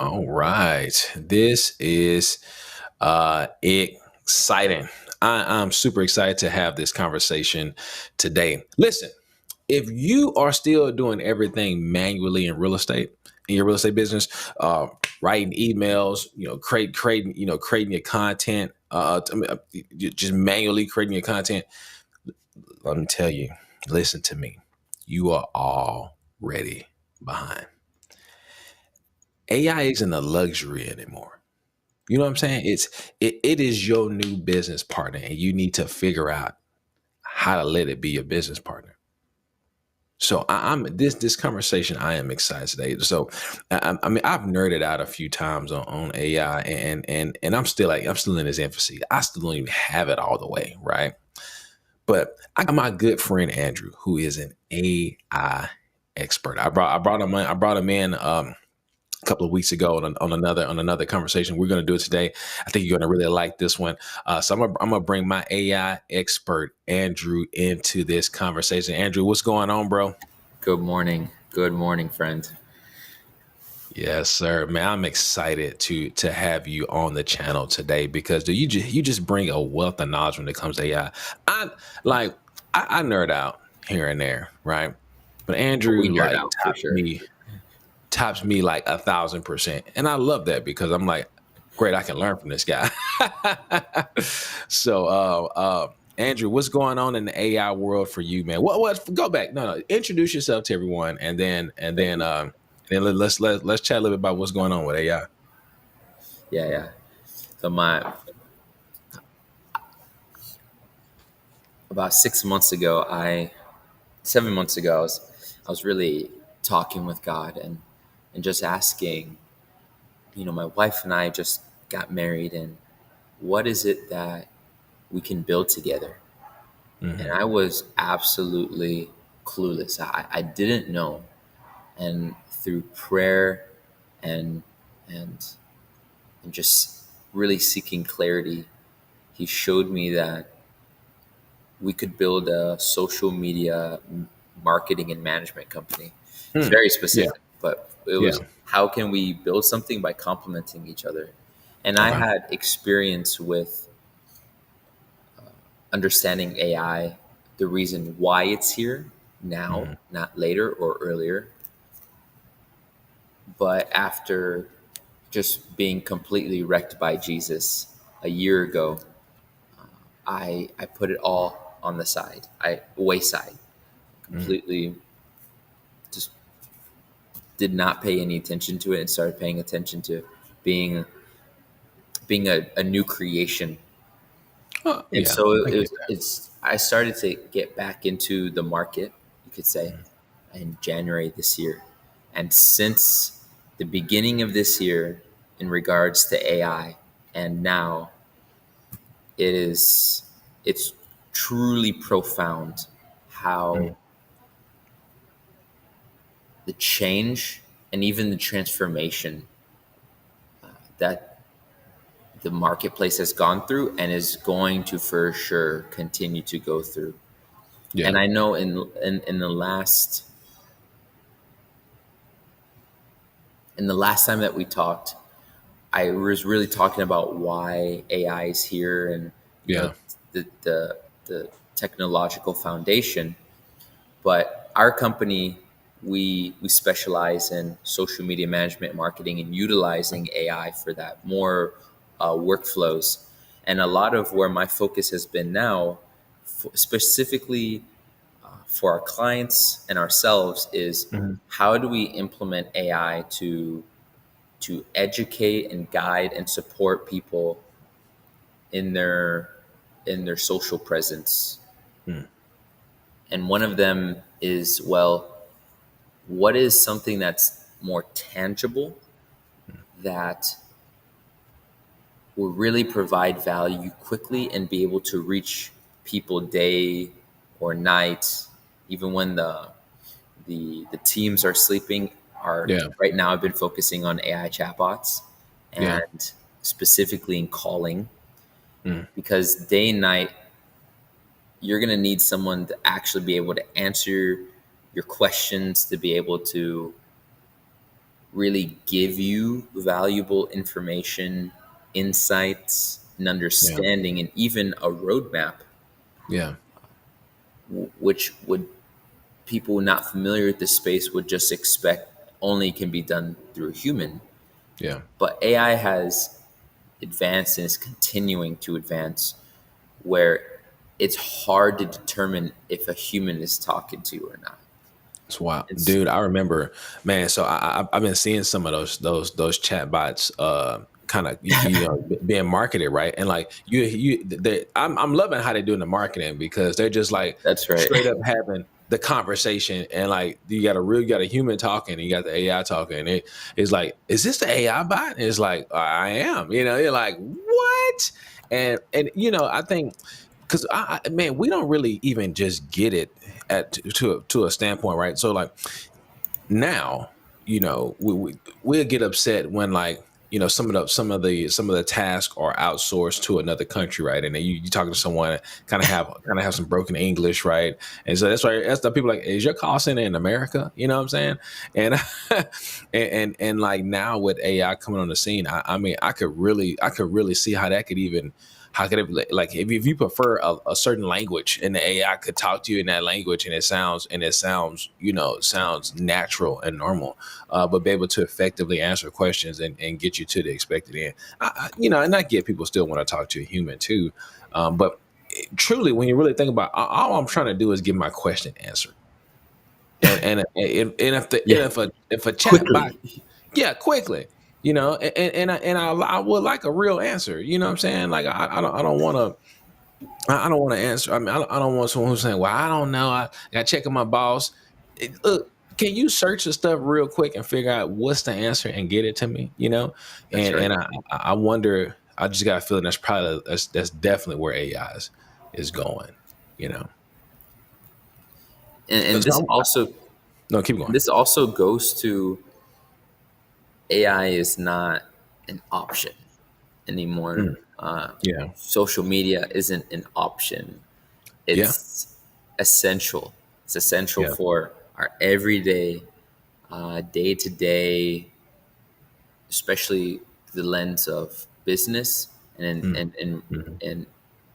All right. This is exciting. I'm super excited to have this conversation today. Listen, if you are still doing everything manually in real estate, in your real estate business, uh, writing emails, creating your content, just manually creating your content, let me tell you, listen to me. You are already behind. AI isn't a luxury anymore. You know what I'm saying? It is your new business partner, and you need to figure out how to let it be your business partner. So I'm this conversation. I am excited today. So I mean, I've nerded out a few times on AI, and I'm still in its infancy. I still don't even have it all the way right. But I got my good friend Andrew, who is an AI expert. I brought him in. A couple of weeks ago on another conversation. We're going to do it today. I think you're going to really like this one. So I'm gonna bring my AI expert Andrew into this conversation. Andrew, what's going on, bro? Good morning. Good morning, friend. Yes, sir. Man, I'm excited to have you on the channel today because you just bring a wealth of knowledge when it comes to AI. I like I nerd out here and there, right? But We Andrew nerd like out for sure. tops me like 1,000%. And I love that because I'm like, great, I can learn from this guy. So, Andrew, what's going on in the AI world for you, man? What, go back. No, introduce yourself to everyone let's chat a little bit about what's going on with AI. Yeah, yeah. So about 6 months ago, 7 months ago, I was really talking with God and just asking, my wife and I just got married, and what is it that we can build together? And Hmm. I was absolutely clueless. I didn't know. And through prayer and and and just really seeking clarity, he showed me that we could build a social media marketing and management company. It's Hmm. very Yeah. specific, but it Yeah. was how can we build something by complementing each other? And I Okay. had experience with understanding AI, the reason why it's here now, Hmm. not later or earlier. But after just being completely wrecked by Jesus a year ago, I put it all on the side, wayside, Hmm. completely just did not pay any attention to it and started paying attention to being being a new creation. Oh, And yeah. so I get that. it's I started to get back into the market, you could say, Mhm. in January this year. And since the beginning of this year, in regards to AI, and now it's truly profound how Mhm. the change and even the transformation that the marketplace has gone through and is going to for sure continue to go through. Yeah. And I know in the last time that we talked, I was really talking about why AI is here and Yeah. the technological foundation. But our company, we specialize in social media management, marketing, and utilizing AI for that more workflows. And a lot of where my focus has been now, specifically for our clients and ourselves, is Mhm. how do we implement AI to educate and guide and support people in their social presence. Mhm. And one of them is, well, what is something that's more tangible that will really provide value quickly and be able to reach people day or night, even when the teams are sleeping. Are Yeah. right now I've been focusing on AI chatbots Yeah. and specifically in calling, Mhm. because day and night you're going to need someone to actually be able to answer your questions, to be able to really give you valuable information, insights, and Yeah. understanding, and even a roadmap, Yeah. which would people not familiar with this space would just expect only can be done through a human. Yeah. But AI has advanced and is continuing to advance where it's hard to determine if a human is talking to you or not. It's wild, It's dude. I remember, man. So I've been seeing some of those chat bots, kind of being marketed, right? And like I'm loving how they're doing the marketing because they're just like that's right. straight up having the conversation, and like you got a human talking, and you got the AI talking. And it's like, is this the AI bot? And it's like, I am. You're like, what? And I think because man, we don't really even just get it at to a standpoint, right? So like now, we'll get upset when like some of the tasks are outsourced to another country, right? And then you talking to someone kind of have some broken English, right? And so that's the people like, is your call center in America? You know what I'm saying? And and like now with AI coming on the scene, I mean I could really see how that could even how could it like if you prefer a certain language and the AI could talk to you in that language and it sounds natural and normal, but be able to effectively answer questions and get you to the expected end. And I get people still want to talk to a human too, but truly, when you really think about all I'm trying to do is get my question answered, and Yeah, if a chat bot, quickly. yeah, quickly. I would like a real answer. You know what I'm saying? Like I don't want to. I don't want to answer. I mean, I don't want someone who's saying, "Well, I don't know. I got checking my boss." Look, can you search the stuff real quick and figure out what's the answer and get it to me? That's And right. I wonder. I just got a feeling that's definitely where AI is going. You know. And So no, keep going. this also goes to AI is not an option anymore. Mm, yeah. Social media isn't an option. Yeah. It's essential. It's essential Yeah. for our everyday, day to day, especially the lens of business and Mm, and and mhm. and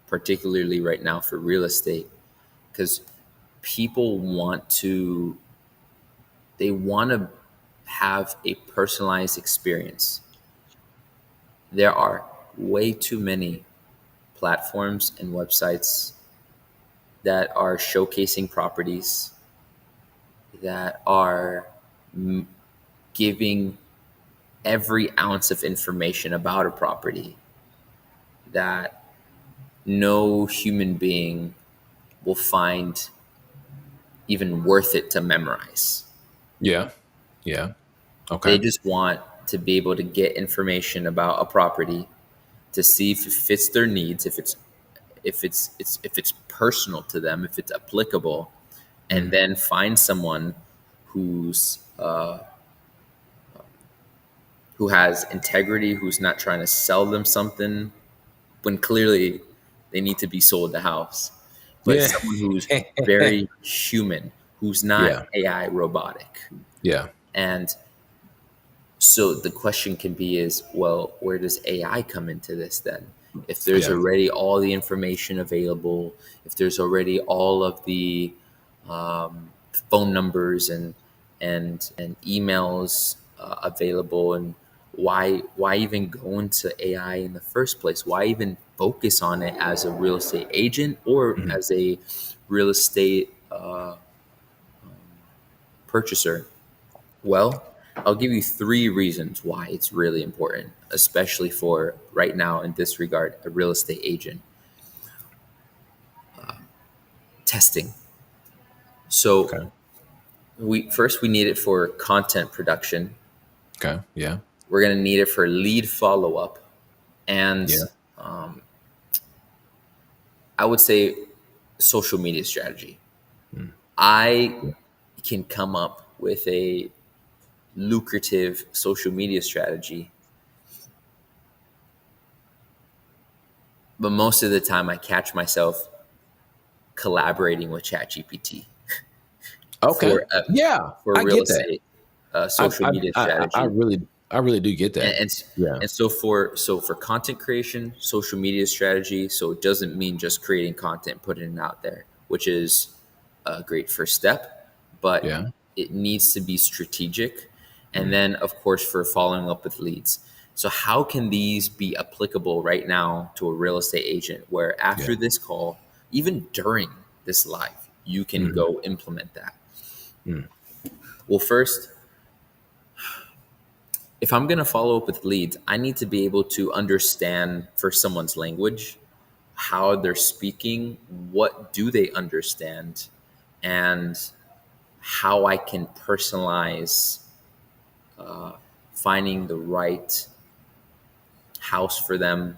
particularly right now for real estate, because people want to have a personalized experience. There are way too many platforms and websites that are showcasing properties that are giving every ounce of information about a property that no human being will find even worth it to memorize. Yeah. Yeah. They Okay. just want to be able to get information about a property to see if it fits their needs, if it's personal to them, if it's applicable, and Mm, then find someone who's who has integrity, who's not trying to sell them something when clearly they need to be sold the house, but yeah. someone who's very human, who's not Yeah. AI robotic. Yeah. And so the question can be is, well, where does AI come into this then? If there's Yeah. already all the information available, if there's already all of the phone numbers and emails available, and why even go into AI in the first place? Why even focus on it as a real estate agent or Mhm. as a real estate purchaser? Well, I'll give you three reasons why it's really important, especially for right now in this regard, a real estate agent. Testing. So Okay. we need it for content production. Okay. Yeah. We're going to need it for lead follow up, and Yeah. I would say social media strategy. Mm. I Yeah. can come up with a lucrative social media strategy, but most of the time I catch myself collaborating with ChatGPT Okay. for a, Yeah. for I real get that. estate. social media I strategy. really do get and, that. and Yeah. and so for content creation, social media strategy, so it doesn't mean just creating content, putting it out there, which is a great first step, Yeah. but it needs to be strategic. And Mm, then, of course, for following up with leads. So how can these be applicable right now to a real estate agent, where yeah. after this call, even during this live, you can Hmm. go implement that? Mm, Well, first, if I'm going to follow up with leads, I need to be able to understand for someone's language, how they're speaking, what do they understand, and how I can personalize finding the right house for them,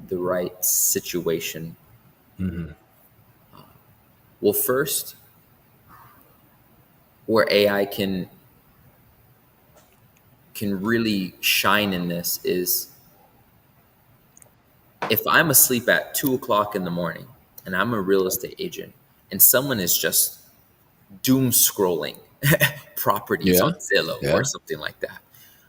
the right situation. hmm. Well, first, where AI can really shine in this is if I'm asleep at 2 o'clock in the morning and I'm a real estate agent and someone is just doom scrolling properties Yeah. on Zillow or Yeah. something like that,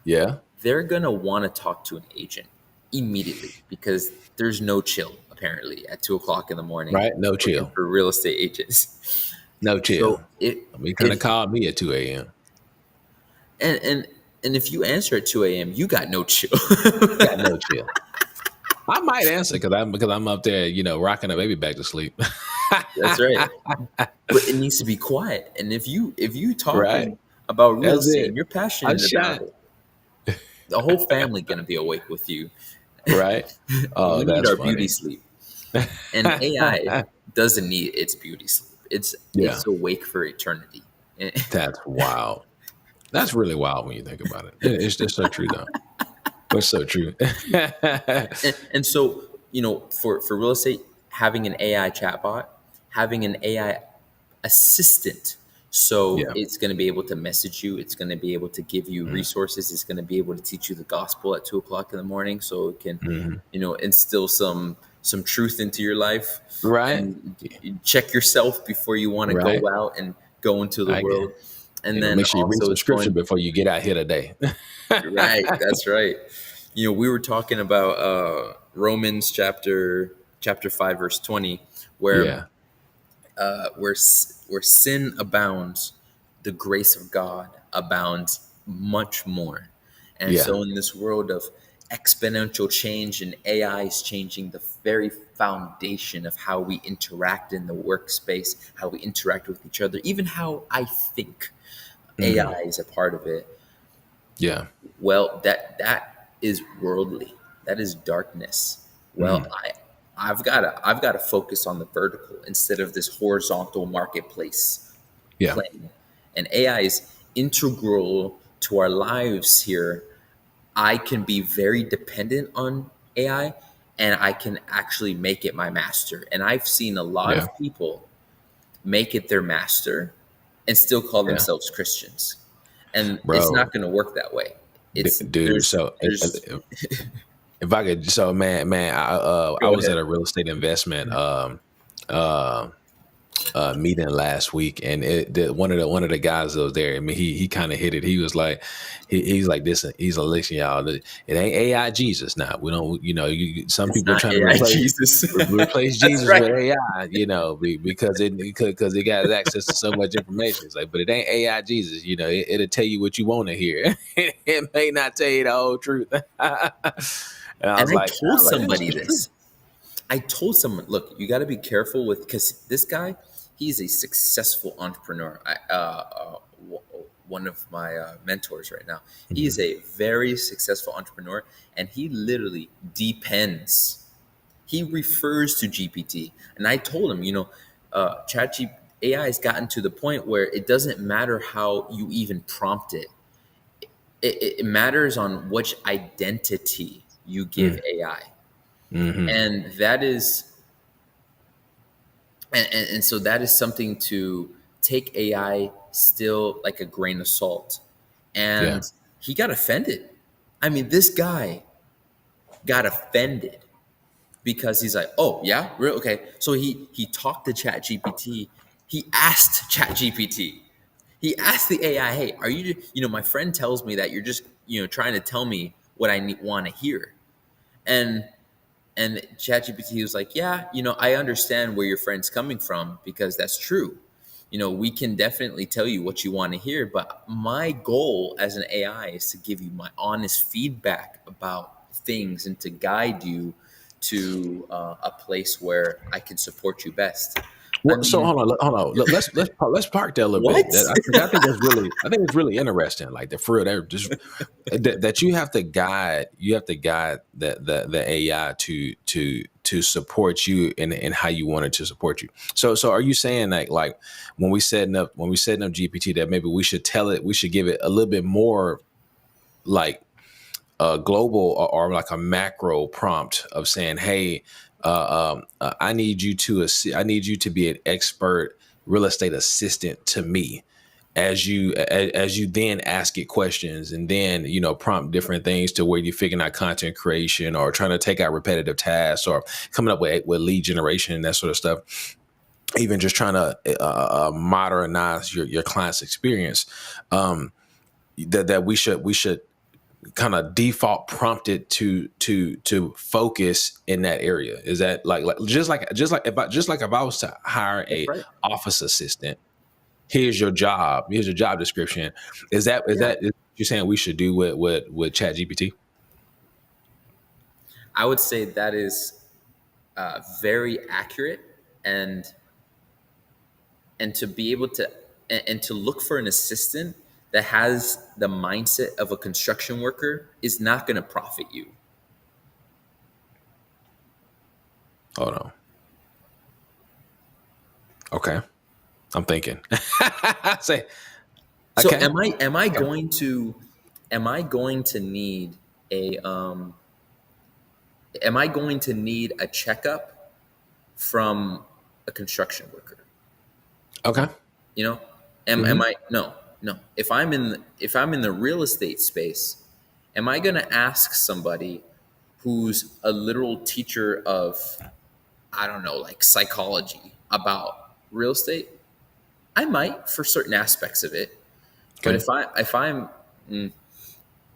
Yeah. they're going to want to talk to an agent immediately, because there's no chill apparently at 2 o'clock in the morning Right. No working chill. for real estate agents. No So chill. it, I mean, kind of if, called me at 2 a.m. and if you answer at 2 a.m., you got no chill. Got no chill. I might answer because I'm up there, rocking a baby back to sleep. That's right. But it needs to be quiet. And if you Right. talking about real That's estate it. and you're I passionate about shot. it, the whole family gonna be awake with you. Right. Oh, We need that's our beauty funny. sleep, and AI doesn't need its beauty sleep. Yeah. It's awake for eternity. and, That's wild. That's really wild when you think about it. It's just so true, though. It's so true. and so, for real estate, having an AI chatbot, having an AI assistant. So Yeah. it's going to be able to message you. It's going to be able to give you Mm-hmm. resources. It's going to be able to teach you the gospel at 2 o'clock in the morning, so it can, Mm-hmm. instill some truth into your life. Right. And you check yourself before you want to Right. go out and go into the I get. world. And And then make sure you read also some it's scripture going before you get out here today. right. That's right. We were talking about Romans chapter 5 verse 20, where Yeah. where sin abounds, the grace of God abounds much more. And Yeah. so, in this world of exponential change, and AI is changing the very foundation of how we interact in the workspace, how we interact with each other, even how I think, Hmm. AI is a part of it. Yeah. Well, that is worldly. That is darkness. Well, Hmm. I've got to focus on the vertical instead of this horizontal marketplace Yeah. plane. And AI is integral to our lives here. I can be very dependent on AI, and I can actually make it my master. And I've seen a lot Yeah. of people make it their master and still call Yeah. themselves Christians. And it's Bro, not going to work that way. It's dude. So there's if I could, so man, I Go was ahead. at a real estate investment uh meeting last week, and one of the guys that was there. I mean, he kind of hit it. He was like, he's like this. He's like, listen, y'all, it ain't AI Jesus now. We don't, some It's people are not trying to AI Jesus. replace That's Jesus right. with AI, because it got access to so much information. It's like, but it ain't AI Jesus. It'll tell you what you want to hear. It may not tell you the whole truth. And And I was like, that's just true. I told someone, look, you got to be careful with, because this guy, he's a successful entrepreneur. One of my mentors right now, he is Mhm. a very successful entrepreneur, and he literally depends. He refers to GPT, and I told him, ChatGPT AI has gotten to the point where it doesn't matter how you even prompt it. It matters on which identity you give Mm. AI, Hmm. and that is and so that is something to take AI still like a grain of salt. Yeah. And he got offended. I mean, this guy got offended because he's like, "Oh yeah, real okay." So he talked to ChatGPT. He asked ChatGPT. He asked the AI, "Hey, are you? My friend tells me that you're just, trying to tell me what I want to hear." And ChatGPT was like, "Yeah, I understand where your friend's coming from because that's true. We can definitely tell you what you want to hear, but my goal as an AI is to give you my honest feedback about things and to guide you to a place where I can support you best." I Well, so mean, hold on. Let's park there a little what? bit. I think that's really, I think it's really interesting. Like the for real, that just that you have to guide the AI to support you in how you want it to support you. So are you saying like when we setting up GPT that maybe we should give it a little bit more like a global or like a macro prompt of saying, "Hey, I need you to I need you to be an expert real estate assistant to me." As you then ask it questions and then prompt different things to where you're figuring out content creation or trying to take out repetitive tasks or coming up with lead generation and that sort of stuff, even just trying to modernize your client's experience, that we should kind of default prompted to focus in that area. Is that like just like if I was to hire That's a right. office assistant, here's your job description. Yeah. Is you're saying we should do with Chat GPT? I would say that is very accurate, and to be able to to look for an assistant that has the mindset of a construction worker is not going to profit you. Hold on. Okay. I'm thinking. Say, So okay. am I Okay. going to need a am I going to need a checkup from a construction worker? Okay. You know, am Hmm. I no, no. If I'm in the real estate space, am I going to ask somebody who's a literal teacher of, I don't know, like psychology about real estate? I might for certain aspects of it, but Okay.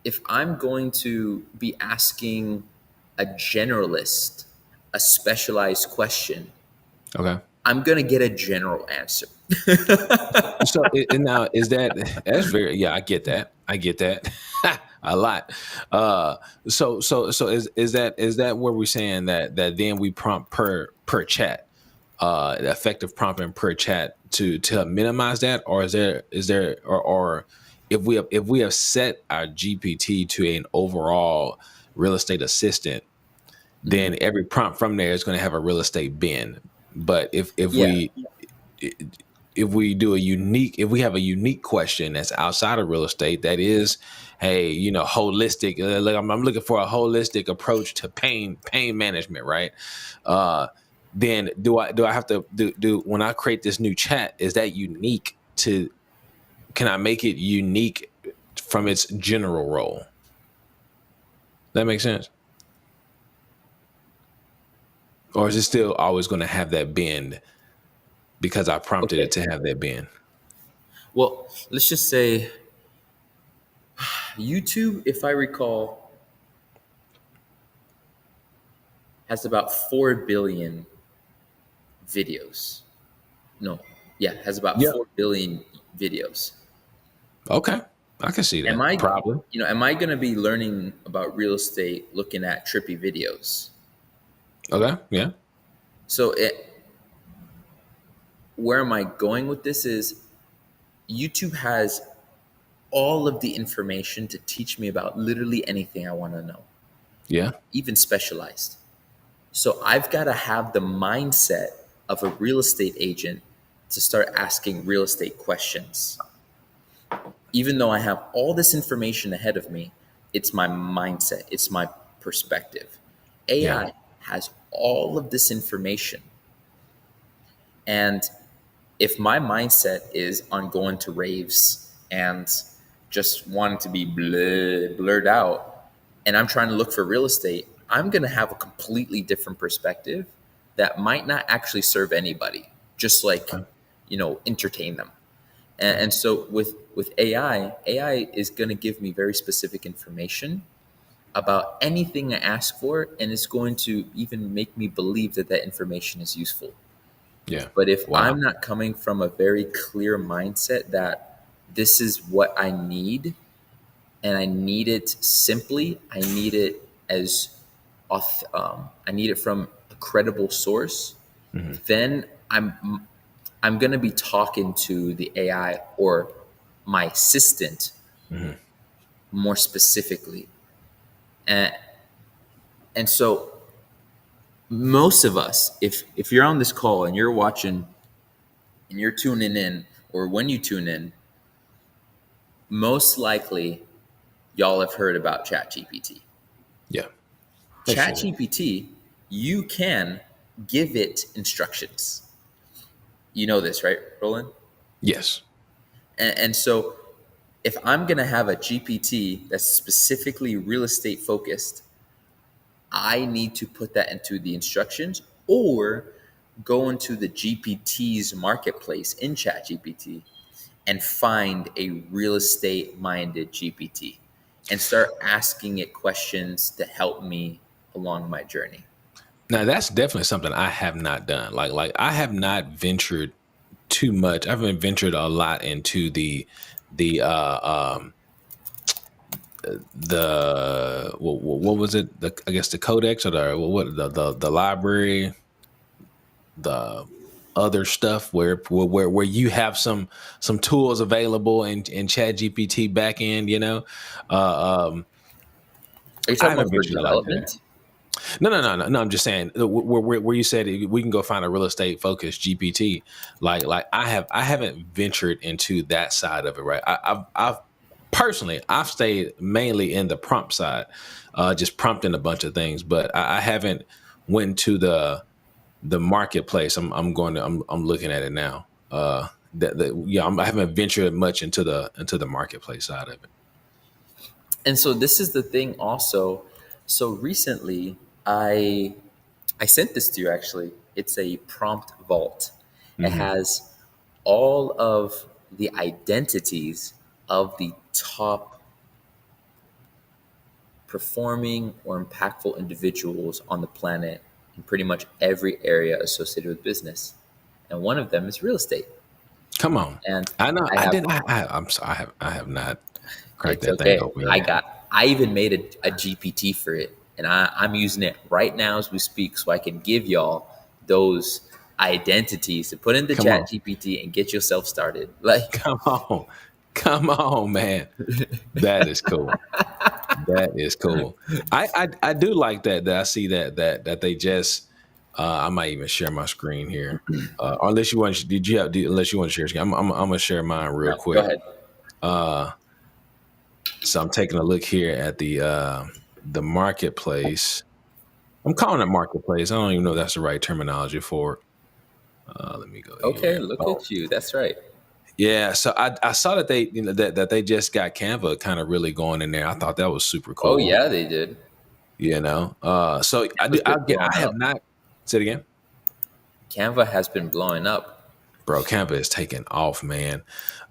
if I'm going to be asking a generalist a specialized question, Okay. I'm going to get a general answer. So now is that's very, yeah, I get that. I get that a lot. Uh, so is that where we're saying that then we prompt per chat, effective prompting per chat to minimize that, or is there or if we have set our GPT to an overall real estate assistant, Mhm. then every prompt from there is going to have a real estate bin. But Yeah. if we do if we have a unique question that's outside of real estate that is, hey, holistic, I'm looking for a holistic approach to pain management, right? uh then do I have to do when I create this new chat, is that unique to, can I make it unique from its general role? That makes sense? Or is it still always going to have that bend because I prompted it Okay. to have that bend? Well, let's just say YouTube, if I recall, has about 4 billion videos. No, yeah, has about Yep. 4 billion videos. Okay. I can see Am that. I, Probably. am I going to be learning about real estate looking at trippy videos? Okay. Yeah. So where am I going with this is YouTube has all of the information to teach me about literally anything I want to know, Yeah. even specialized. So I've got to have the mindset of a real estate agent to start asking real estate questions. Even though I have all this information ahead of me, it's my mindset, it's my perspective. Yeah. AI has all of this information. And if my mindset is on going to raves and just wanting to be blurred out, and I'm trying to look for real estate, I'm going to have a completely different perspective that might not actually serve anybody, just like, Okay. entertain them. And so with AI is going to give me very specific information about anything I ask for, and it's going to even make me believe that that information is useful. Yeah. But if Wow. I'm not coming from a very clear mindset that this is what I need, and I need it simply, I need it as I need it from a credible source, Hmm. then I'm going to be talking to the AI or my assistant Hmm. more specifically. And, and so most of us, if you're on this call and you're watching and you're tuning in, or when you tune in, most likely y'all have heard about ChatGPT. Yeah. For sure. ChatGPT, you can give it instructions. You know this, right, Roland? Yes. And so if I'm going to have a GPT that's specifically real estate focused, I need to put that into the instructions or go into the GPT's marketplace in ChatGPT and find a real estate minded GPT and start asking it questions to help me along my journey. Now that's definitely something I have not done. Like I have not ventured too much. I haven't ventured a lot into the what was it? The I guess the codex or the what the library, the other stuff where you have some tools available in Chat GPT backend, Are you I talking haven't about for ventured a lot to that. development? No. I'm just saying where you said we can go find a real estate focused GPT. Like I haven't ventured into that side of it. Right. I've personally I've stayed mainly in the prompt side, just prompting a bunch of things, but I haven't went to the marketplace. I'm looking at it now. I haven't ventured much into the marketplace side of it. And so this is the thing also. So recently I sent this to you actually. It's a prompt vault. It Hmm. has all of the identities of the top performing or impactful individuals on the planet in pretty much every area associated with business. And one of them is real estate. Come on, And I know I I have didn't. I'm sorry, I have not cracked It's that thing okay. open yet. I even made a GPT for it, and I'm using it right now as we speak, so I can give y'all those identities to put in the Come Chat on, GPT and get yourself started. Like, come on, come on, man. That is cool. That is cool. I do like that I see that they just. I might even share my screen here. Or unless you want, unless you want to share screen, I'm gonna share mine real no, go quick. ahead. Uh, so I'm taking a look here at the marketplace. I'm calling it marketplace. I don't even know if that's the right terminology for it. Let me go Okay, here. look Oh, at you. That's right. yeah. So I saw that they that they just got Canva kind of really going in there. I thought that was super Oh cool. yeah, they did. So Canva's been I blowing have up. not. Say it again, Canva has been blowing up. bro. Canva is taking off, man.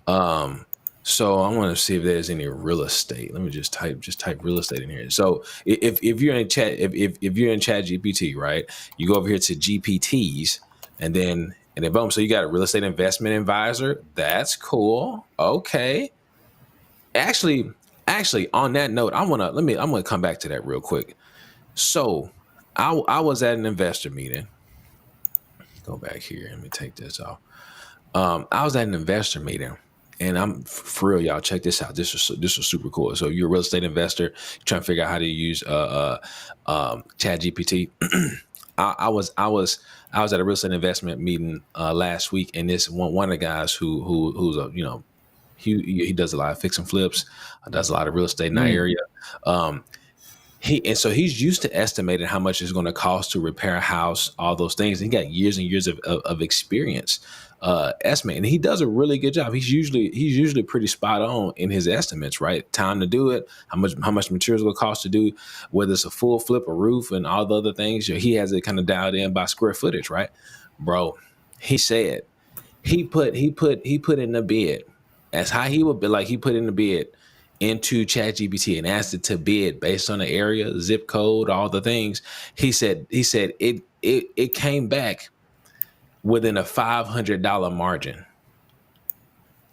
Um, so I want to see if there's any real estate. Let me just type real estate in here. So if you're in chat if you're in Chat GPT, right, you go over here to GPTs and then boom. So you got a real estate investment advisor. That's cool. Okay. Actually, actually on that note, I'm gonna come back to that real quick. So I was at an investor meeting. Go back here. Let me take this off. I was at an investor meeting, and I'm for real, y'all. Check this out. This was super cool. So you're a real estate investor, you're trying to figure out how to use Chat GPT. I was at a real estate investment meeting last week, and this one of the guys who's a he does a lot of fix and flips, does a lot of real estate in that Mm. area. Um, so he's used to estimating how much it's going to cost to repair a house, all those things. He got years and years of experience estimating. And he does a really good job. He's usually pretty spot on in his estimates, right? Time to do it, how much materials will cost to do, whether it's a full flip, a roof, and all the other things. He has it kind of dialed in by square footage, right, bro? He said he put in the bid. as how he would be, like he put in the bid into ChatGPT and asked it to bid based on the area, zip code, all the things. He said it came back within a $500 margin.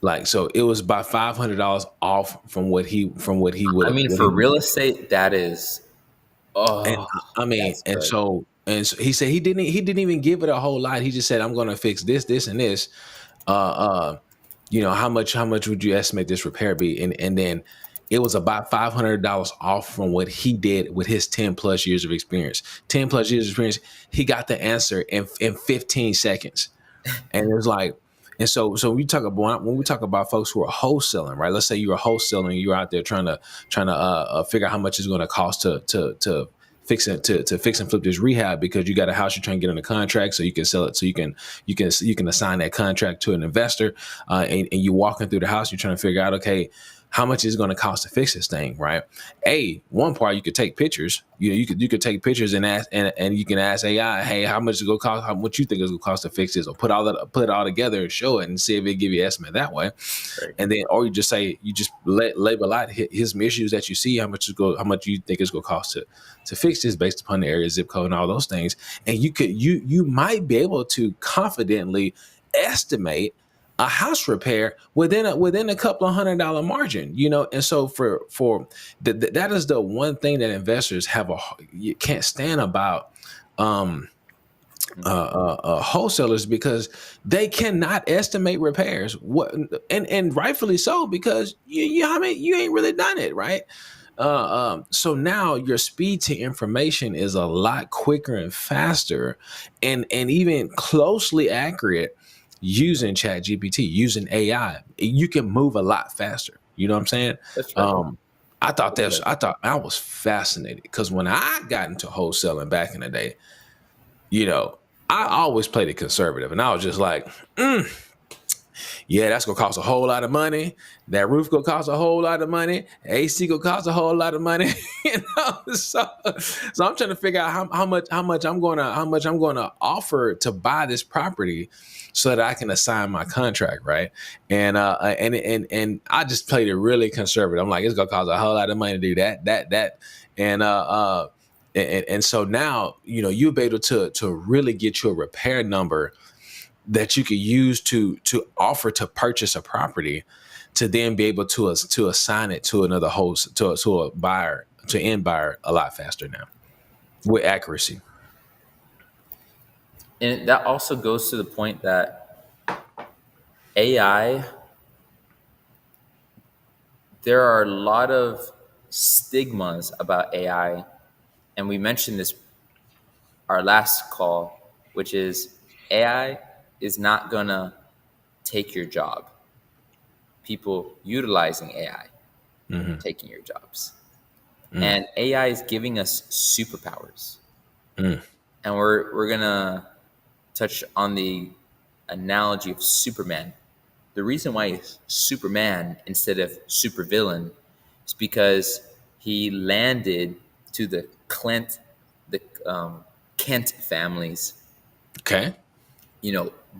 Like, so it was by $500 off from what he I would mean, what for he would. real estate, that is, And oh, I mean, that's and good. so and so he said he didn't even give it a whole lot. He just said, I'm gonna fix this, and this. Uh how much would you estimate this repair be? And then it was about $500 off from what he did with his 10 plus years of experience. 10 plus years of experience, he got the answer in 15 seconds. And it was like, and so when we talk about folks who are wholesaling, right? Let's say you're a wholesaler and you're out there trying to figure out how much it's going to cost to fix and flip this rehab, because you got a house you're trying to get in a contract so you can sell it, so you can assign that contract to an investor, and you're walking through the house, you're trying to figure out, okay, how much is it going to cost to fix this thing, right? One part, you could take pictures. You could take pictures and ask, and you can ask AI, hey, how much is it going to cost? How much you think it's going to cost to fix this? Or put it all together and show it and see if it give you an estimate that way. Right. And then, or you just label out his issues that you see, how much you think it's going to cost to fix this based upon the area, zip code, and all those things. And you might be able to confidently estimate a house repair within a couple of $100 margin, and so that is the one thing that investors you can't stand about um wholesalers, because they cannot estimate repairs. And rightfully so, because I mean, you ain't really done it right. So now your speed to information is a lot quicker and faster, and even closely accurate using ChatGPT, using AI. You can move a lot faster. You know what I'm saying? That's right. Um, That's right. I thought I was fascinated, because when I got into wholesaling back in the day, you know, I always played it conservative, and I was just like, yeah, that's gonna cost a whole lot of money. That roof gonna cost a whole lot of money. AC gonna cost a whole lot of money. So I'm trying to figure out how much I'm gonna offer to buy this property, so that I can assign my contract, right? And I just played it really conservative. I'm like, it's gonna cost a whole lot of money to do that, and and so now, you'll be able to really get you a repair number that you could use to offer to purchase a property, to then be able to assign it to another host, to a buyer, to end buyer, a lot faster now, with accuracy. And that also goes to the point that AI, there are a lot of stigmas about AI. And we mentioned this our last call, which is AI is not going to take your job. People utilizing AI Mm-hmm. taking your jobs. Mm, And AI is giving us superpowers. mm, And we're going to touch on the analogy of Superman. The reason why he's Superman instead of supervillain is because he landed to the Kent families, okay.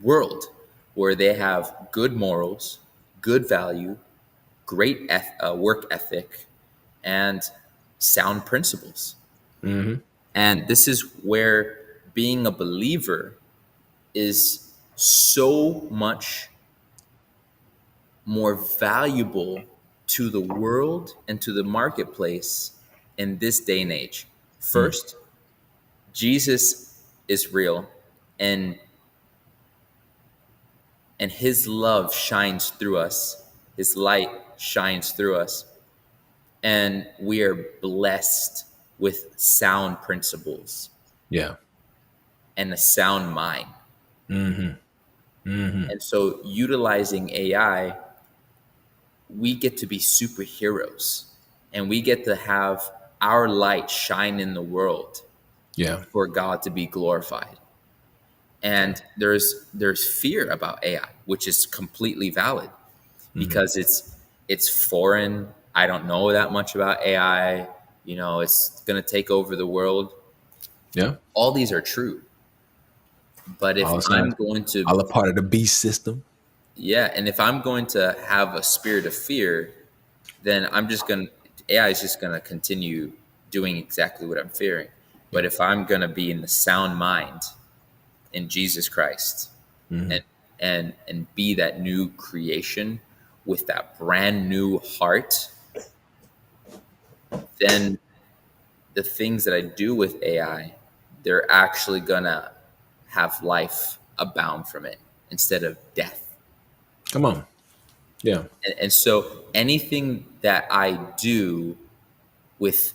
world where they have good morals, good value, great work ethic, and sound principles. Mm-hmm. And this is where being a believer is so much more valuable to the world and to the marketplace in this day and age. Mm, First, Jesus is real, and his love shines through us. His light shines through us, and we are blessed with sound principles yeah. and a sound mind. Mm-hmm. Mm-hmm. And so utilizing AI, we get to be superheroes, and we get to have our light shine in the world Yeah. for God to be glorified. Yeah. And there's fear about AI, which is completely valid Mm-hmm. because it's foreign. I don't know that much about AI. It's going to take over the world. Yeah. All these are true. But if All I'm signs, going to all a part of the beast system. Yeah, and if I'm going to have a spirit of fear, then AI is just gonna continue doing exactly what I'm fearing. But Yeah. if I'm gonna be in the sound mind in Jesus Christ, Hmm. and and be that new creation with that brand new heart, then the things that I do with AI, they're actually gonna have life abound from it instead of death. Come on. Yeah. And so anything that I do with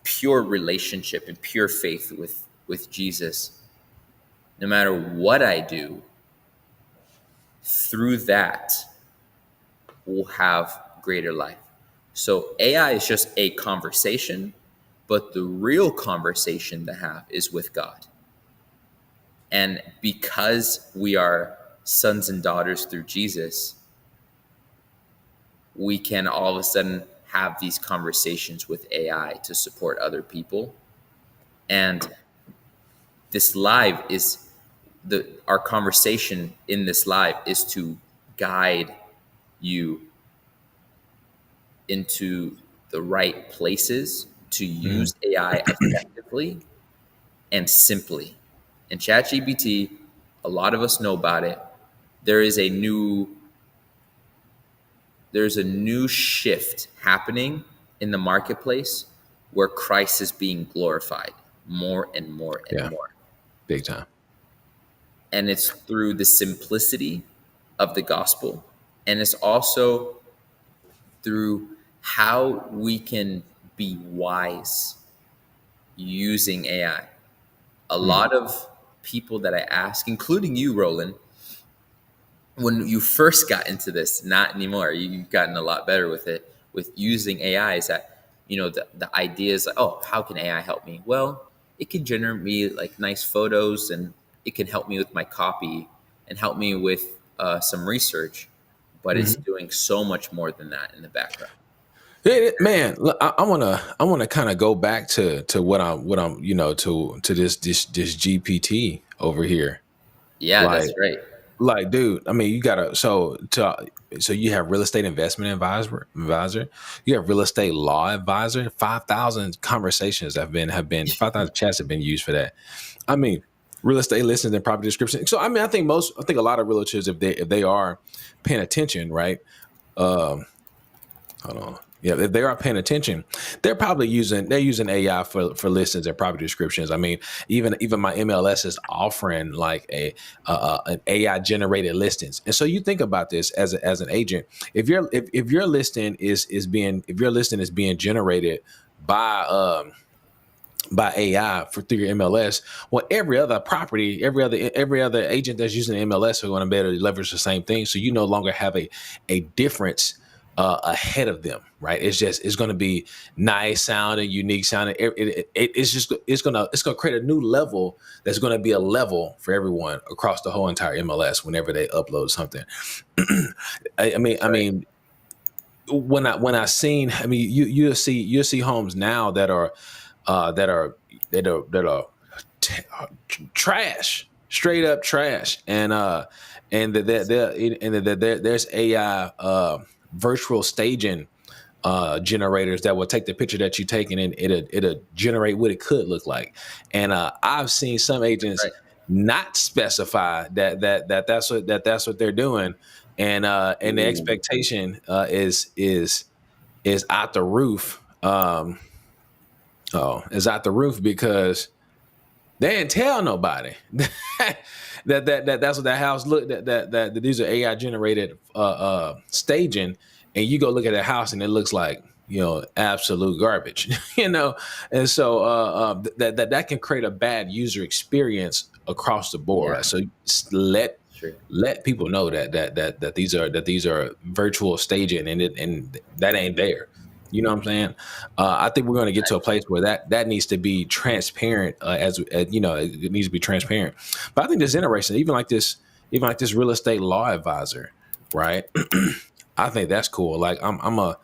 pure relationship and pure faith with Jesus, no matter what I do, through that will have greater life. So AI is just a conversation, but the real conversation to have is with God. And because we are sons and daughters through Jesus, we can all of a sudden have these conversations with AI to support other people. And this live is the our conversation in this live is to guide you into the right places to Hmm. use AI effectively and simply. And ChatGPT, a lot of us know about it. There is a new there's a new shift happening in the marketplace where Christ is being glorified more and more and Yeah. more. Big time. And it's through the simplicity of the gospel. And it's also through how we can be wise using AI. A Mm. lot of people that I ask, including you, Roland, when you first got into this, not anymore, you've gotten a lot better with it, with using AI, is that, the idea is like, oh, how can AI help me? Well, it can generate me like nice photos, and it can help me with my copy and help me with some research, but it's Hmm. doing so much more than that in the background. Man, look, I wanna kind of go back to what I'm to this GPT over here. Yeah, Like that's right. dude, I mean, you gotta so you have real estate investment advisor, you have real estate law advisor. 5,000 conversations have been 5,000 chats have been used for that. I mean, real estate listings and property description. So I mean, I think a lot of realtors, if they are paying attention, right? Um, Hold on. Yeah, if they are paying attention, they're using AI for listings and property descriptions. I mean, even my MLS is offering like an AI generated listings. And so you think about this as an agent, if your listing if your listing is being generated by by AI through your MLS. Well, every other property, every other agent that's using the MLS are going to be able to leverage the same thing. So you no longer have a difference ahead of them, right? It's going to be nice sounding, unique sounding. It's gonna create a new level that's going to be a level for everyone across the whole entire MLS whenever they upload something. I mean, That's right. when I seen, I mean, you'll see homes now that are uh, that are that are trash, straight up trash, and there's AI virtual staging generators that will take the picture that you take and it'll generate what it could look like. And I've seen some That's agents right. not specify that's what they're doing, and the Ooh, expectation is out the roof. Is out the roof because they didn't tell nobody that's what that house looked that these are AI generated staging, and you go look at that house and it looks like absolute garbage, and so that can create a bad user experience across the board, yeah, right? So sure. let people know that these are virtual staging, and that ain't there. You know what I'm saying? I think we're going to get to a place where that needs to be transparent. It needs to be transparent. But I think this is interesting. Even like this real estate law advisor, right? I think that's cool. Like I'm a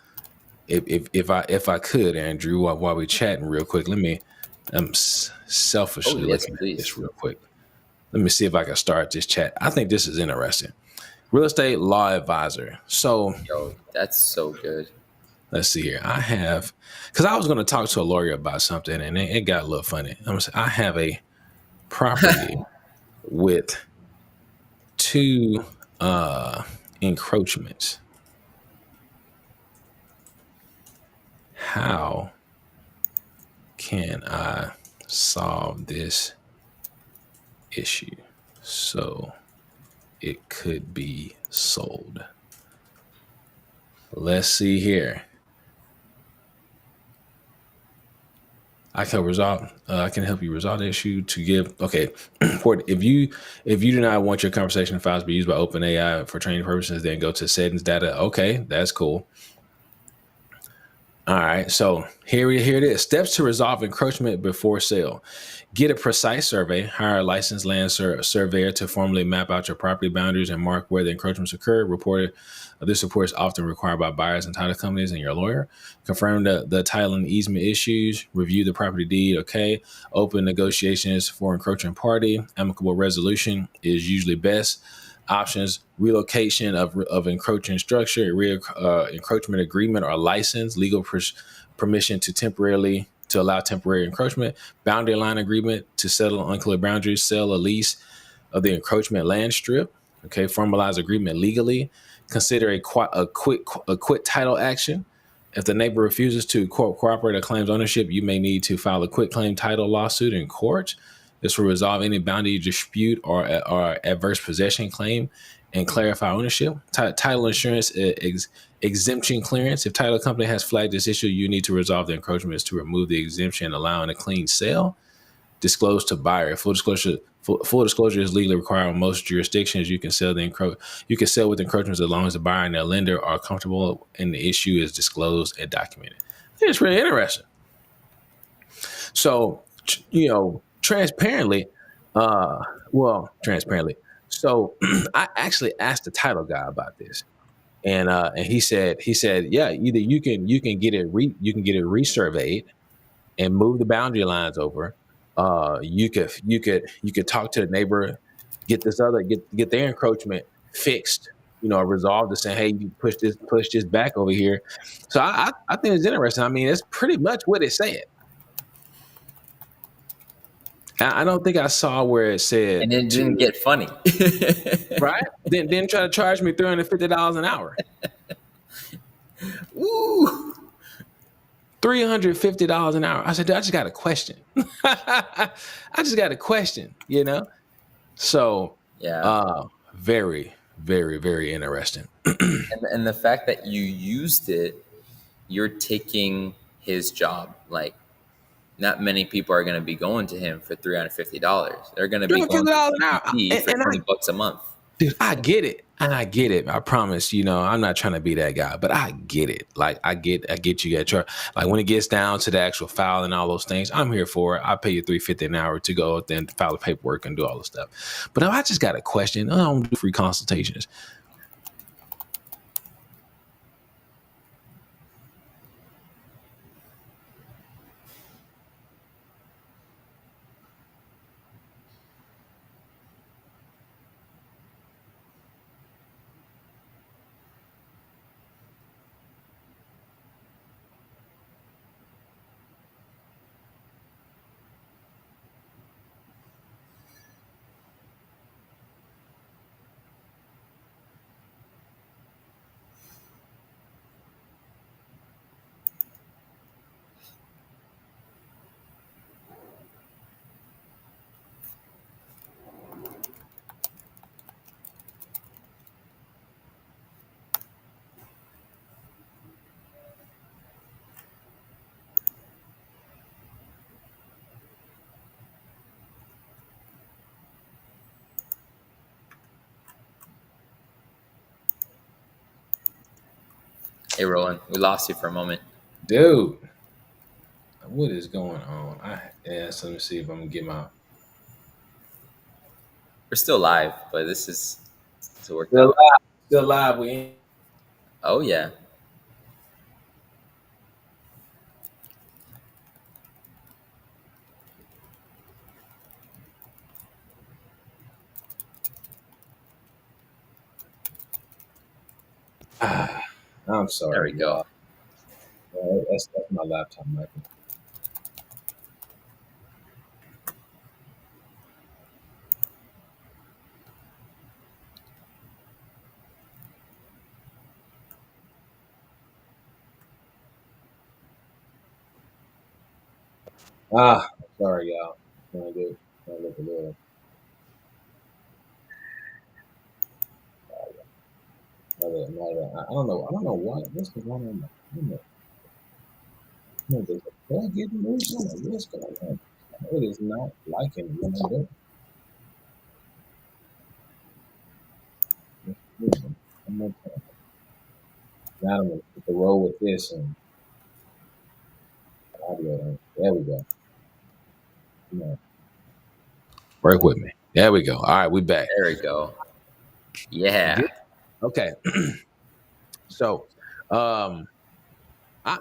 if I could, Andrew, while we chatting real quick, I'm Oh, selfishly yes, looking at this please. real quick. Let me see if I can start this chat. I think this is interesting. Real estate law advisor. So Yo, that's so good. let's see here. I have, because I was going to talk to a lawyer about something, and it got a little funny. I have a property with two encroachments. How can I solve this issue so it could be sold? Let's see here. I can help you resolve the issue to give. Okay, if you do not want your conversation files to be used by OpenAI for training purposes, then go to settings data. Okay, that's cool. All right, so here it is. Steps to resolve encroachment before sale. Get a precise survey. Hire a licensed land surveyor to formally map out your property boundaries and mark where the encroachments occur. This report is often required by buyers and title companies and your lawyer. Confirm the title and easement issues. Review the property deed. Okay. Open negotiations for encroaching party. Amicable resolution is usually best. Options: relocation of encroaching structure, encroachment agreement or license, legal permission to allow temporary encroachment, boundary line agreement to settle unclear boundaries, sell a lease of the encroachment land strip. Okay, formalize agreement legally. Consider a quit title action. If the neighbor refuses to cooperate or claims ownership, you may need to file a quit claim title lawsuit in court. This will resolve any boundary dispute or adverse possession claim and clarify ownership. Title insurance exemption clearance. If title company has flagged this issue, you need to resolve the encroachments to remove the exemption, allowing a clean sale. Disclose to buyer. Full disclosure is legally required in most jurisdictions. You can sell with encroachments as long as the buyer and the lender are comfortable and the issue is disclosed and documented. I think it's really interesting. So, transparently, transparently. So I actually asked the title guy about this, and he said, yeah, either you can get it resurveyed and move the boundary lines over. You could talk to the neighbor, get their encroachment fixed, resolved to say, hey, you push this back over here. So I think it's interesting. I mean, it's pretty much what it said. I don't think I saw where it said And it to, didn't get funny. right. Then try to charge me $350 an hour. Ooh. $350 an hour. I said, dude, I just got a question. I just got a question. So, Yeah. very, very, very interesting. And the fact that you used it, you're taking his job. Like, not many people are going to be going to him for $350. They're going to be going to $350 an hour. GPT for And $20 a month. dude, I get it. And I get it. I promise, I'm not trying to be that guy, but I get it. Like I get you at your, like when it gets down to the actual file and all those things, I'm here for it. I pay you $350 an hour to go then file the paperwork and do all the stuff. But if I just got a question, I don't do free consultations. Hey, Roland, we lost you for a moment. Dude, what is going on? So let me see if I'm gonna get my We're still live, but this worked still out. live. Still live. We ain't. Oh, yeah. I'm There sorry, we go. y'all. That's my laptop, Michael. Sorry, y'all. Trying to look a little. I don't know. I don't know what's going on. I don't know. There's a bug getting loose. I don't know what's going on. It is not liking what I'm doing. I'm gonna now I'm gonna hit the roll with this and audio. There we go. Come on. Work with me. There we go. All right, we back. There we go. Yeah. Good. Okay. So, um,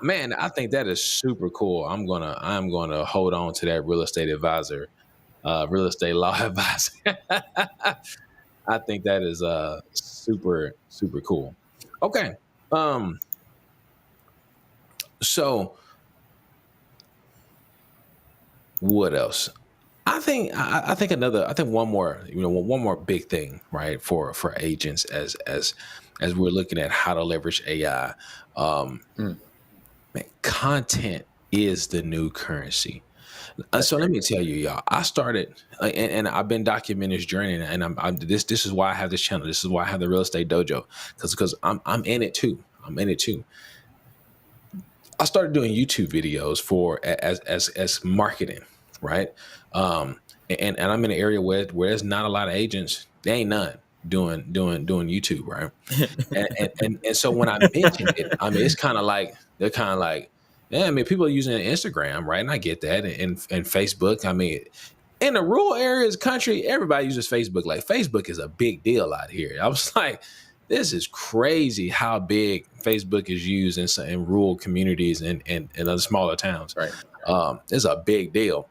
man, I think that is super cool. I'm gonna hold on to that real estate advisor, real estate law advisor. I think that is super cool. Okay. Um, so what else? I think one more, one more big thing, right, for agents as we're looking at how to leverage AI. Mm, Man, content is the new currency. that's So let right. me tell you, y'all. I started, and I've been documenting this journey, and this is why I have this channel. This is why I have the Real Estate Dojo, because I'm in it too. I'm in it too. I started doing YouTube videos for as marketing, right? Um, and I'm in an area where there's not a lot of agents. There ain't none doing YouTube, right? And so when I mentioned it, I mean, it's kind of like they're kind of like, yeah, I mean, people are using Instagram, right? And I get that, and Facebook. I mean, in the rural areas, country, everybody uses Facebook. Like Facebook is a big deal out here. I was like, this is crazy how big Facebook is used in rural communities and other smaller towns. Right. It's a big deal.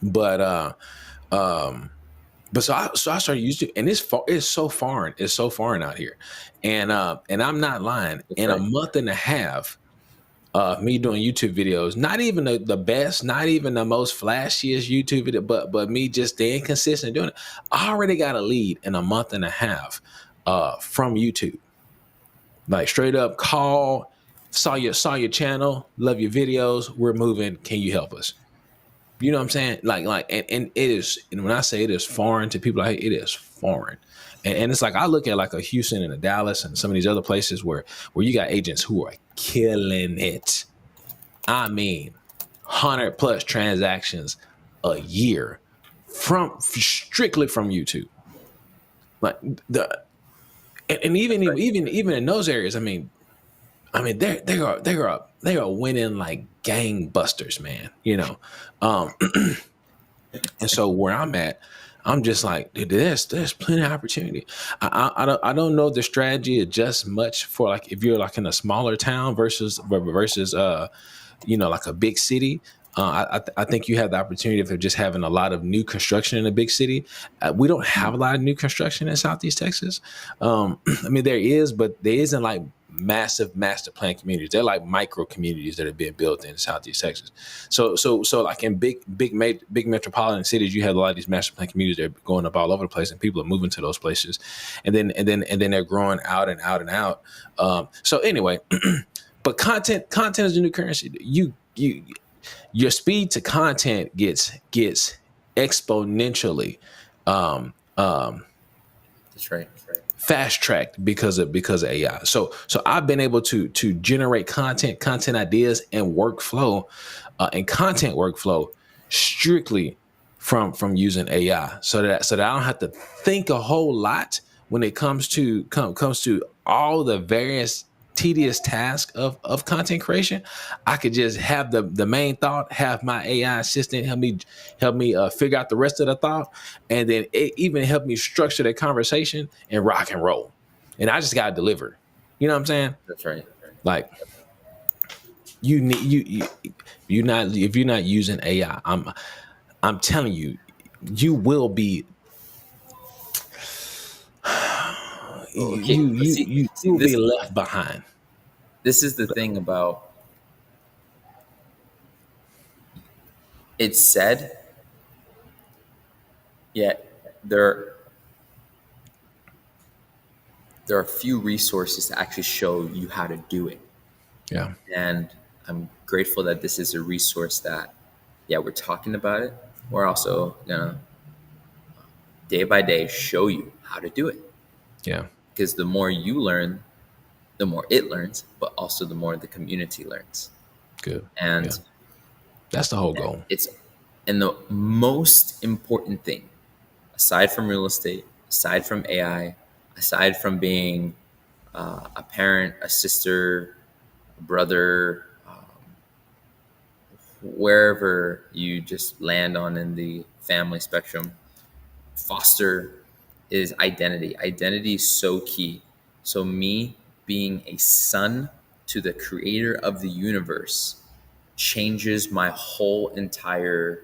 But um, so I started using it, and it's so foreign. It's so foreign out here, and I'm not lying. That's In a right. month and a half, me doing YouTube videos, not even the best, not even the most flashiest YouTube video, but me just staying consistent doing it. I already got a lead in a month and a half from YouTube. Like straight up call, saw your channel, love your videos, we're moving. Can you help us? You know what I'm saying? And it is, and when I say it is foreign to people, like it is foreign. And it's like I look at like a Houston and a Dallas and some of these other places where you got agents who are killing it. I mean, 100 plus transactions a year from strictly from YouTube. Like and even in those areas, I mean, they are winning like gangbusters, man. Um, and so where I'm at, I'm just like, dude, there's plenty of opportunity. I don't know if the strategy adjusts much for like if you're like in a smaller town versus like a big city. I think you have the opportunity of just having a lot of new construction in a big city. We don't have Mm, a lot of new construction in Southeast Texas. I mean, there is, but there isn't like massive master plan communities. They're like micro communities that are being built in Southeast Texas. So like in big metropolitan cities, you have a lot of these master plan communities that are going up all over the place, and people are moving to those places, and then they're growing out and out and out. So anyway. But content is the new currency. Your speed to content gets exponentially um, um, that's right. That's right. fast tracked because of AI. So I've been able to generate content ideas and workflow and content workflow strictly from using AI, so that I don't have to think a whole lot when it comes to all the various tedious tasks of content creation. I could just have the main thought, have my AI assistant help me figure out the rest of the thought, and then it even helped me structure the conversation and rock and roll. And I just got to deliver. You know what I'm saying? That's right. Like you need you not if you're not using AI, I'm telling you, you will be Okay, but you will be this left behind. is the thing about it's said, yet there there are few resources to actually show you how to do it. Yeah, And I'm grateful that this is a resource that, yeah, we're talking about it. We're also gonna day by day show you how to do it. yeah, Because the more you learn, the more it learns, but also the more the community learns. good. Yeah, And that's the whole goal. it's and the most important thing, aside from real estate, aside from AI, aside from being a parent, a sister, a brother, wherever you just land on in the family spectrum, foster is identity. Identity is so key. So, me being a son to the creator of the universe changes my whole entire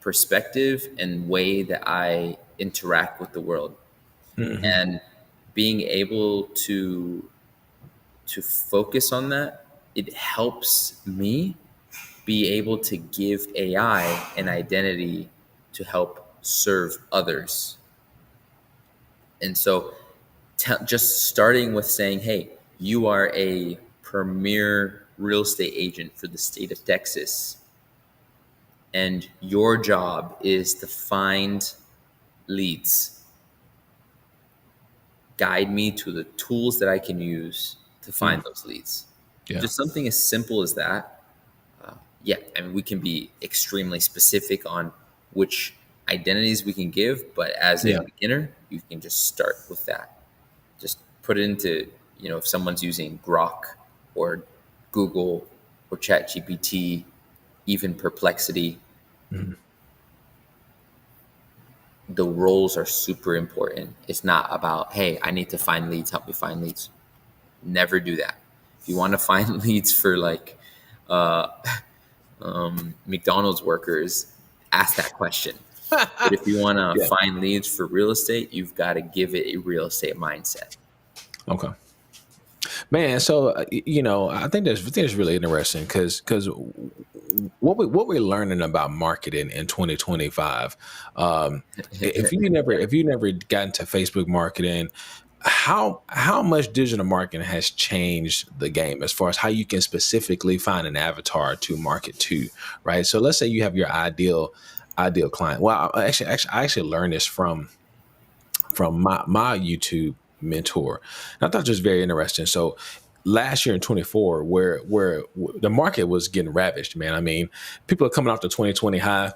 perspective and way that I interact with the world. Hmm. And being able to focus on that, it helps me be able to give AI an identity to help serve others. And so, just starting with saying, hey, you are a premier real estate agent for the state of Texas, and your job is to find leads, guide me to the tools that I can use to find Mm, those leads. yeah, Just something as simple as that. Yeah, I mean, we can be extremely specific on which identities we can give, but as a yeah. beginner, you can just start with that. Just put it into, if someone's using Grok or Google or ChatGPT, even Perplexity, Mhm. the roles are super important. It's not about, hey, I need to find leads, help me find leads. Never do that. If you want to find leads for like uh, McDonald's workers, ask that question. But if you want to Yeah. find leads for real estate, you've got to give it a real estate mindset. Okay. Man, so I think that's really interesting because what we're learning about marketing in 2025. If you never got into Facebook marketing, how much digital marketing has changed the game as far as how you can specifically find an avatar to market to, right? So let's say you have your ideal client. Well, I actually learned this from my YouTube mentor. And I thought it was very interesting. So last year in 24, where the market was getting ravaged, man. I mean, people are coming off the 2020 high,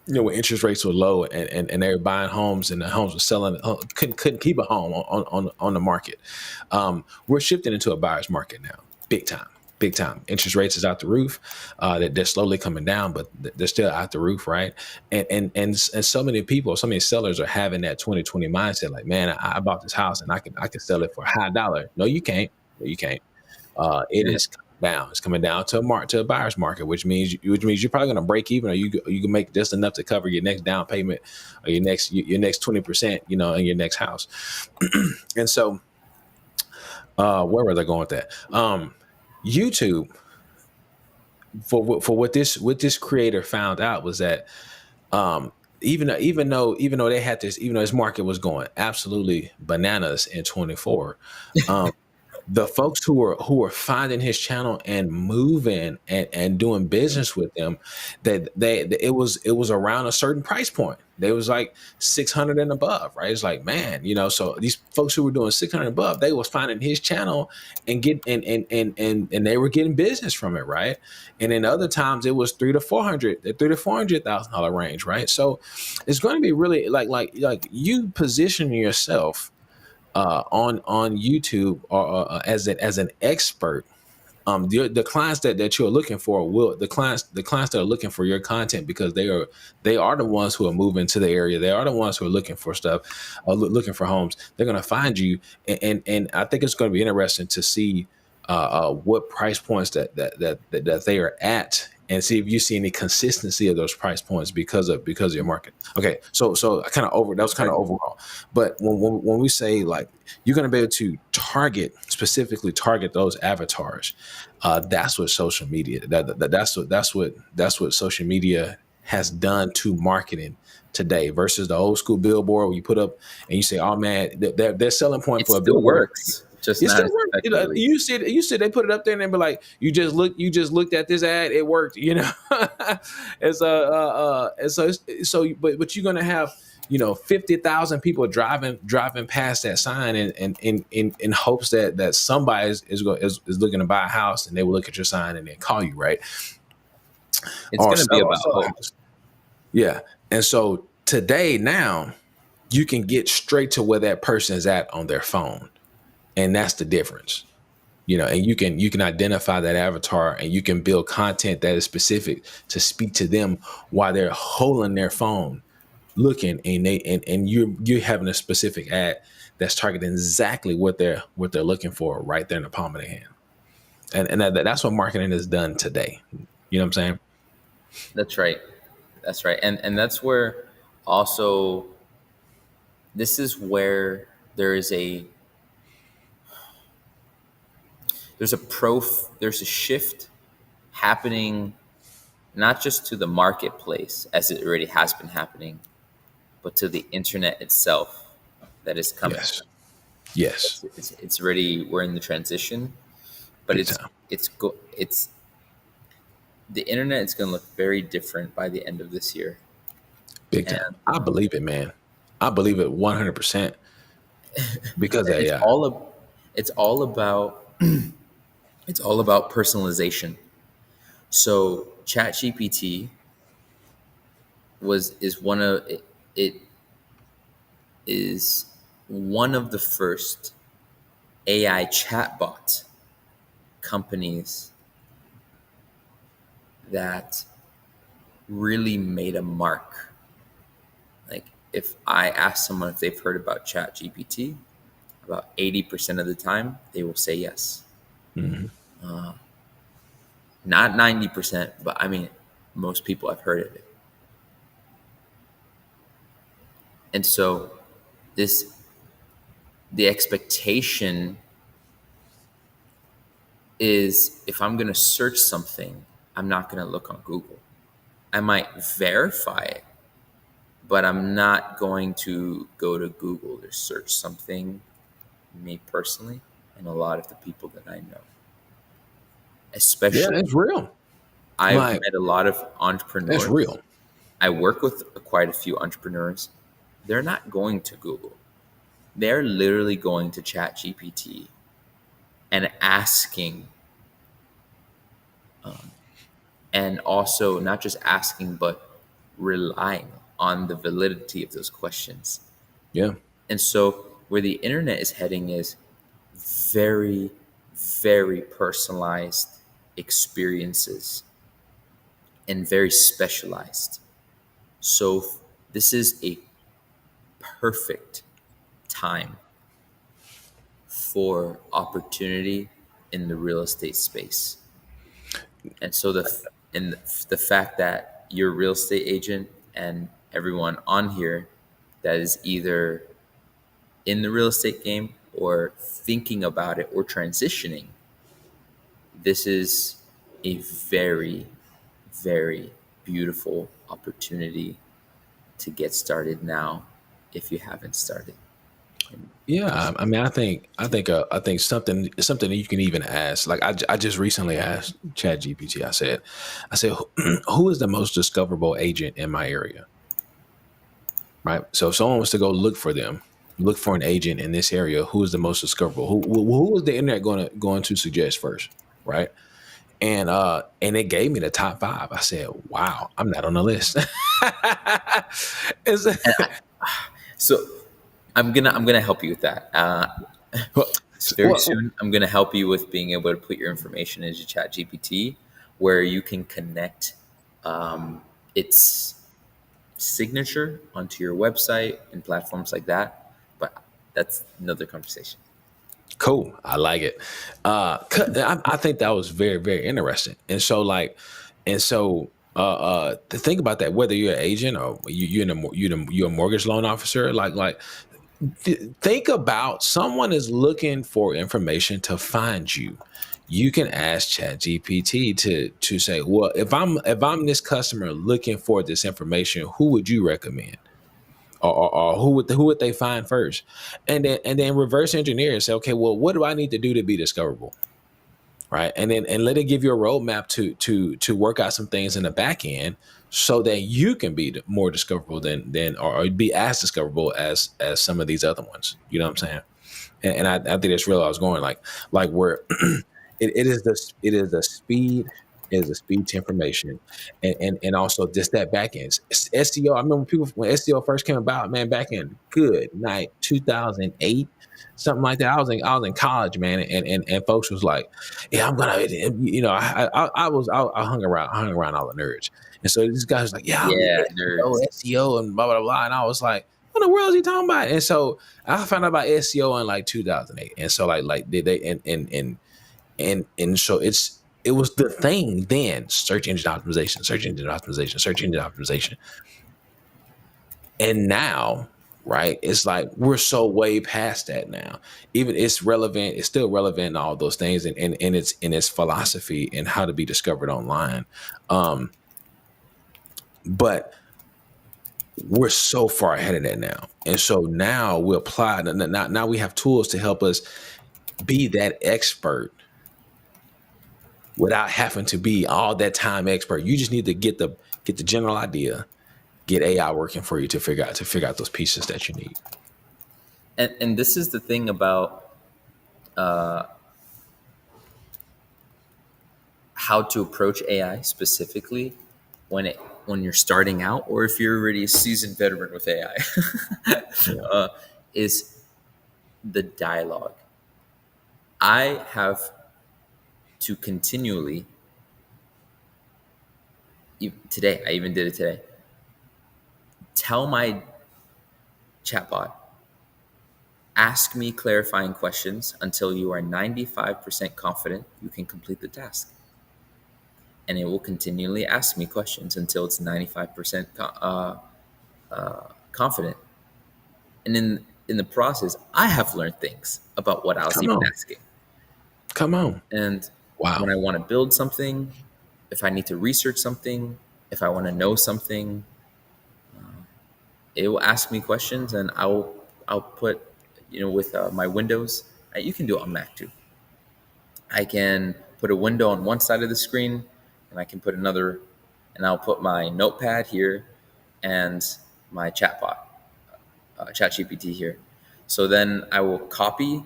when interest rates were low and they were buying homes and the homes were selling, couldn't keep a home on the market. We're shifting into a buyer's market now, big time. Big time. Interest rates is out the roof. They're slowly coming down, but they're still out the roof, right? And so many people, so many sellers are having that 2020 mindset, like, man, I bought this house and I can sell it for a high dollar. No, you can't. No, you can't. It is coming down. It's coming down to a buyer's market, which means you're probably going to break even, or you can make just enough to cover your next down payment or your next 20%, in your next house. And so, where was I going with that? YouTube, for what this creator found out was that, even though they had this, even though this market was going absolutely bananas in 24, the folks who are finding his channel and moving and doing business with them, that it was around a certain price point. They was like 600 and above, right? It's like, man, so these folks who were doing 600 above, they was finding his channel and get and they were getting business from it, right? And then other times it was $300,000 range, right? So it's going to be really like you position yourself on YouTube, or as an expert. The clients that you're looking for, the clients that are looking for your content, because they are the ones who are moving to the area. They are the ones who are looking for stuff, looking for homes. They're going to find you, and I think it's going to be interesting to see what price points that they are at and see if you see any consistency of those price points because of your market. Okay, so I kind of over that was kind of Right. overall, but when we say like you're going to be able to specifically target those avatars, that's what social media that's what social media has done to marketing today versus the old school billboard where you put up and you say, oh man, their selling point It for a still billboard. works, just It not still as works. effectively. You said they put it up there and they be like, you just looked at this ad, it worked. It's and but you're gonna have 50,000 people driving past that sign and in hopes that somebody is looking to buy a house and they will look at your sign and then call you, right? It's Or going to be sell or about sell a hope. house. Yeah. And so today now you can get straight to where that person is at on their phone. And that's the difference. And you can identify that avatar and you can build content that is specific to speak to them while they're holding their phone looking, and you're having a specific ad that's targeting exactly what they're looking for right there in the palm of their hand. And that's what marketing is done today. You know what I'm saying? That's right. That's right. And that's where also, this is where there is there's a shift happening, not just to the marketplace as it already has been happening, but to the internet itself that is coming. Yes. Yes. It's already, we're in the transition, but Big time. it's the internet is going to look very different by the end of this year. Big time. And I believe it, man. I believe it 100% because of it's AI. all of it's all about it's all about personalization. So ChatGPT was is one of it is one of the first AI chatbot companies that really made a mark. Like, if I ask someone if they've heard about ChatGPT, about 80% of the time they will say yes. Mhm. Not 90%, but I mean, most people have heard of it. And so this the expectation is, if I'm going to search something, I'm not going to look on Google. I might verify it, but I'm not going to go to Google to search something, me personally, and a lot of the people that I know. Yeah, Especially, it's real. I've Like, met a lot of it's entrepreneurs. real. I work with quite a few entrepreneurs. They're not going to Google. They're literally going to ChatGPT and asking, and also not just asking, but relying on the validity of those questions. Yeah. And so, where the internet is heading is very, very personalized experiences and very specialized. So, this is a perfect time for opportunity in the real estate space. And so the fact that you're a real estate agent and everyone on here that is either in the real estate game or thinking about it or transitioning, this is a very, very beautiful opportunity to get started now if you haven't started. And Yeah, I mean, I think something that you can even ask. Like I just recently asked ChatGPT. I said, who is the most discoverable agent in my area? Right. So if someone was to go look for an agent in this area, who is the most discoverable? Who is the internet going to suggest first? Right. And it gave me the top five. I said, wow, I'm not on the list. It's- so I'm gonna help you with that. Very well, soon, I'm gonna help you with being able to put your information into ChatGPT, where you can connect its signature onto your website and platforms like that. But that's another conversation. cool. I like it. I think that was very, very interesting. And so, like, And so, to think about that, whether you're an agent or you're a mortgage loan officer, think about someone is looking for information to find you. You can ask ChatGPT to say, well, if I'm this customer looking for this information, who would you recommend? Or who would they find first? And then reverse engineer and say, okay, well, what do I need to do to be discoverable? Right. And let it give you a roadmap to work out some things in the back end so that you can be more discoverable or be as discoverable as some of these other ones. You know what I'm saying? And I think that's real. I was going like where it is the speed to information, and also just that back end SEO. I remember people when SEO first came about, man, back in good night 2008, something like that. I was in college, man, and folks was like, yeah, I'm gonna, I hung around all the nerds, and so this guy was like, yeah, I'm Yeah, SEO, nerds. SEO, and blah blah blah, and I was like, what in the world is he talking about? And so I found out about SEO in like 2008, and so like did they and so it was the thing then: search engine optimization, search engine optimization, search engine optimization. And now, right, it's like we're so way past that now. Even it's relevant, it's still relevant in all those things, and it's in its philosophy and how to be discovered online. Um, but we're so far ahead of that now, and so now we apply. Now we have tools to help us be that expert without having to be all that time expert. You just need to get the general idea, get AI working for you to figure out those pieces that you need. And this is the thing about how to approach AI specifically when you're starting out, or if you're already a seasoned veteran with AI, Yeah. is the dialogue. I have to continually, today, I even did it today, tell my chatbot, ask me clarifying questions until you are 95% confident you can complete the task. And it will continually ask me questions until it's 95% confident. And in the process, I have learned things about what I was Come even on. asking. Come on. And Wow. when I want to build something, if I need to research something, if I want to know something, it will ask me questions, and I'll put, with my Windows, you can do it on Mac too. I can put a window on one side of the screen, and I can put another, and I'll put my notepad here and my chatbot, ChatGPT here. So then I will copy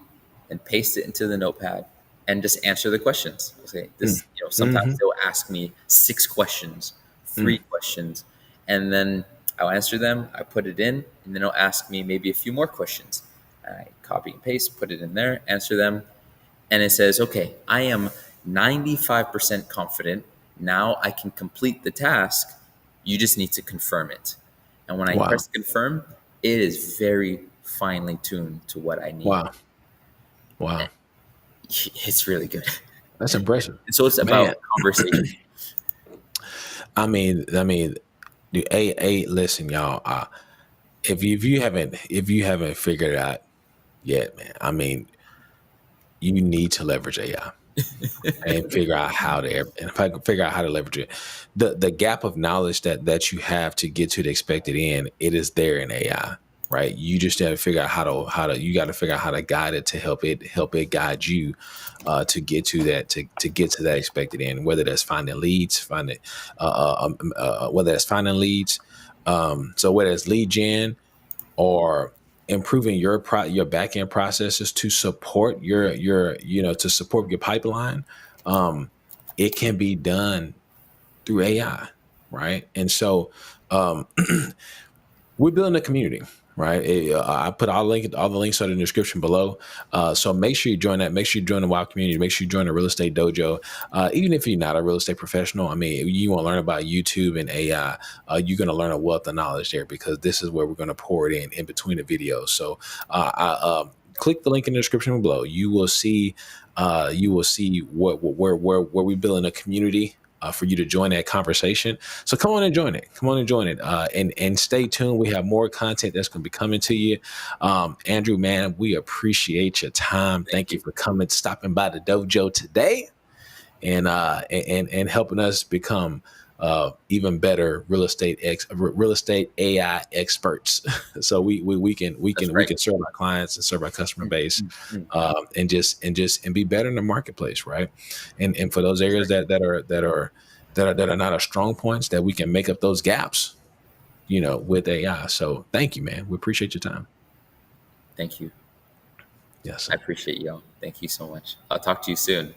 and paste it into the notepad and just answer the questions. Okay, Mm. sometimes Mm-hmm. they'll ask me 6 questions, Mm. 3 questions, and then I'll answer them. I put it in, and then it'll ask me maybe a few more questions. I copy and paste, put it in there, answer them, and it says, okay, I am 95% confident. Now I can complete the task. You just need to confirm it. And when I Wow. press confirm, it is very finely tuned to what I need. Wow. Wow. It's really good. That's impressive. And so it's Man, about conversation. I mean, the A listen, y'all. If you haven't figured it out yet, man, I mean, you need to leverage AI. And figure out how to and if I can figure out how to leverage it. The gap of knowledge that you have to get to the expected end, it is there in AI, right? You just got to figure out how to you got to figure out how to guide it to help it guide you to get to that expected end, whether that's finding leads, whether that's finding leads, so whether it's lead gen or improving your back end processes to support your pipeline. um it can be done through AI, right? And so um we're building a community, right? I put all the links are in the description below. So make sure you join that. Make sure you join the WOW community. Make sure you join the Real Estate Dojo. Even if you're not a real estate professional, I mean, you want to learn about YouTube and AI. You're going to learn a wealth of knowledge there because this is where we're going to pour it in between the videos. So click the link in the description below. You will see where we're building a community for you to join that conversation. So come on and join it. Come on and join it. And stay tuned. We have more content that's going to be coming to you. Andrew, man, we appreciate your time. Thank you for coming, stopping by the dojo today, and helping us become even better real estate AI experts. So we can serve our clients and serve our customer base, and be better in the marketplace, right? And for those areas that are not our strong points, that we can make up those gaps, with AI. So thank you, man. We appreciate your time. Thank you. Yes, I sir. appreciate y'all. Thank you so much. I'll talk to you soon.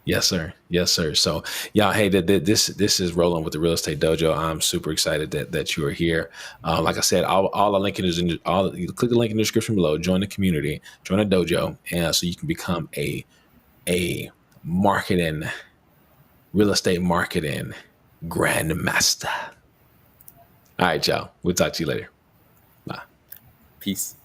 Yes, sir. Yes, sir. So, y'all, hey, this is Rolling with the Real Estate Dojo. I'm super excited that you are here. Like I said, all the link is you click the link in the description below. Join the community, join a dojo, and so you can become a marketing, real estate marketing grandmaster. All right, y'all. We'll talk to you later. Bye. Peace.